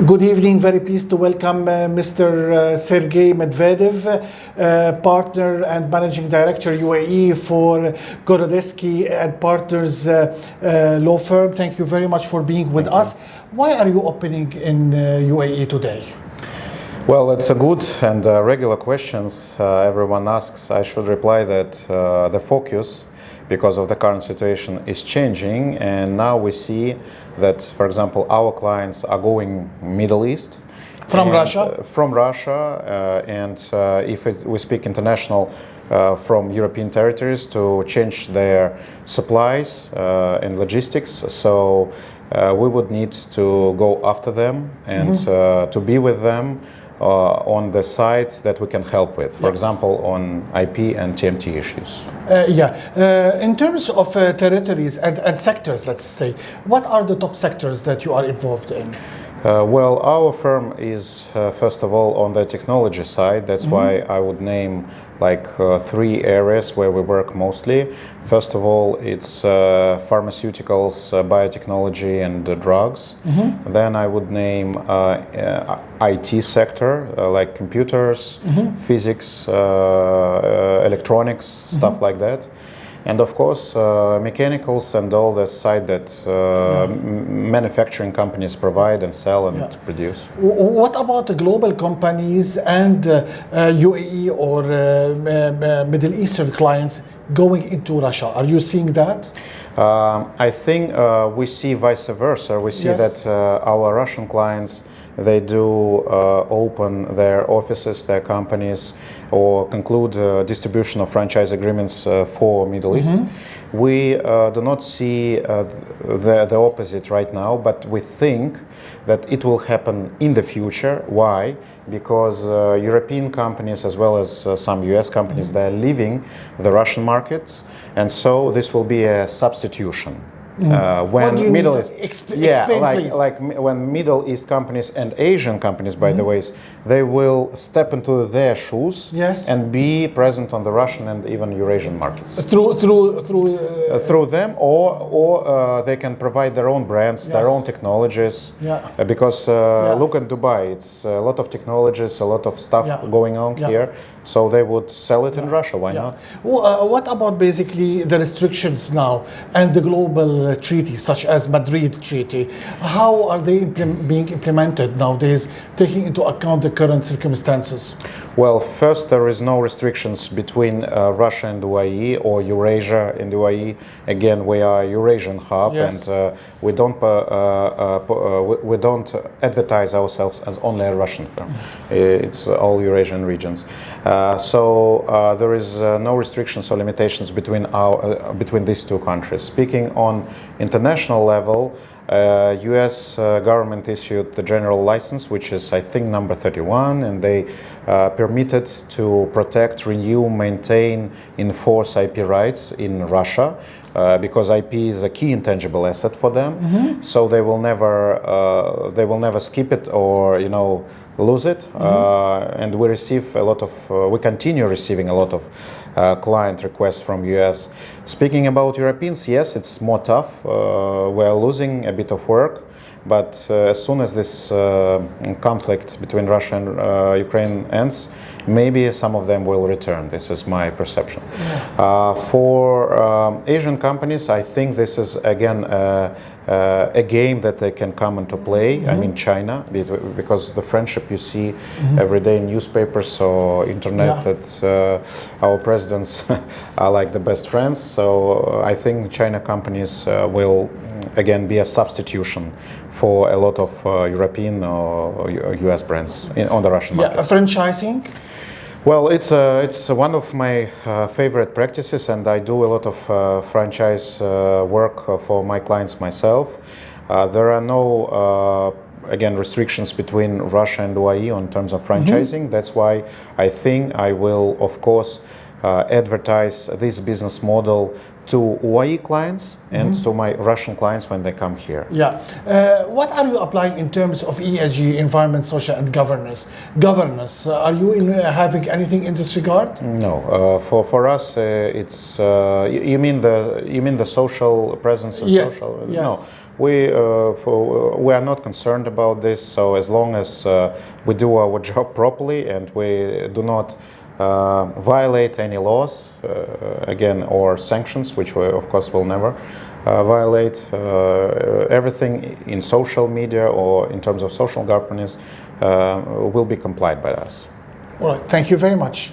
Good evening. Very pleased to welcome Mr. Sergey Medvedev, partner and managing director UAE for Gorodissky and Partners law firm. Thank you very much for being with us. Why are you opening in UAE today? Well, it's a good and regular questions everyone asks. I should reply that the focus, because of the current situation, is changing, and now we see that, for example, our clients are going Middle East. From Russia? From Russia, and if we speak international, from European territories to change their supplies and logistics. So we would need to go after them and to be with them on the side that we can help with, for example, on IP and TMT issues. In terms of territories and sectors, let's say, what are the top sectors that you are involved in? Well, our firm is, first of all, on the technology side. That's why I would name like three areas where we work mostly. First of all, it's pharmaceuticals, biotechnology, and drugs. Then I would name IT sector, like computers, physics, electronics, stuff like that. And of course, mechanicals and all the side that manufacturing companies provide and sell and produce. What about the global companies and UAE or Middle Eastern clients going into Russia? Are you seeing that? I think we see vice versa. We see that our Russian clients, they do open their offices, their companies, or conclude distribution of franchise agreements for Middle East. We do not see the opposite right now, but we think that it will happen in the future. Why? Because European companies as well as some US companies, they are leaving the Russian markets, and so this will be a substitution. When Middle East, like when Middle East companies and Asian companies, by the way, they will step into their shoes and be present on the Russian and even Eurasian markets through them, or they can provide their own brands, their own technologies. Because look at Dubai; it's a lot of technologies, a lot of stuff going on here. So they would sell it in Russia. Why not? What about basically the restrictions now and the global treaties, such as Madrid Treaty? How are they being implemented nowadays, taking into account the current circumstances? Well, first, there is no restrictions between Russia and UAE or Eurasia and UAE. Again, we are a Eurasian hub, and we don't advertise ourselves as only a Russian firm. It's all Eurasian regions. So there is no restrictions or limitations between these two countries. Speaking on international level, US government issued the general license, which is, I think, number 31, and they permitted to protect, renew, maintain, enforce IP rights in Russia, because IP is a key intangible asset for them. So they will never skip it or lose it. And we receive a lot of, we continue receiving a lot of client requests from US. Speaking about Europeans, yes, it's more tough. We're losing a bit of work, but as soon as this conflict between Russia and Ukraine ends, maybe some of them will return. This is my perception. For Asian companies, I think this is again a game that they can come into play. I mean, China, because the friendship you see every day in newspapers or internet, that our presidents are like the best friends. So I think China companies will again be a substitution for a lot of European or US brands on the Russian market. Franchising? Well, it's one of my favorite practices, and I do a lot of franchise work for my clients myself. There are no again restrictions between Russia and UAE in terms of franchising. That's why I think I will, of course, advertise this business model to UAE clients and to my Russian clients when they come here. What are you applying in terms of ESG, environment, social, and governance? Are you having anything in this regard? No. For us, it's you mean the social presence and social? No. we are not concerned about this. So as long as we do our job properly and we do not violate any laws, again, or sanctions, which we of course will never violate, everything in social media or in terms of social governance will be complied by us. All right, thank you very much.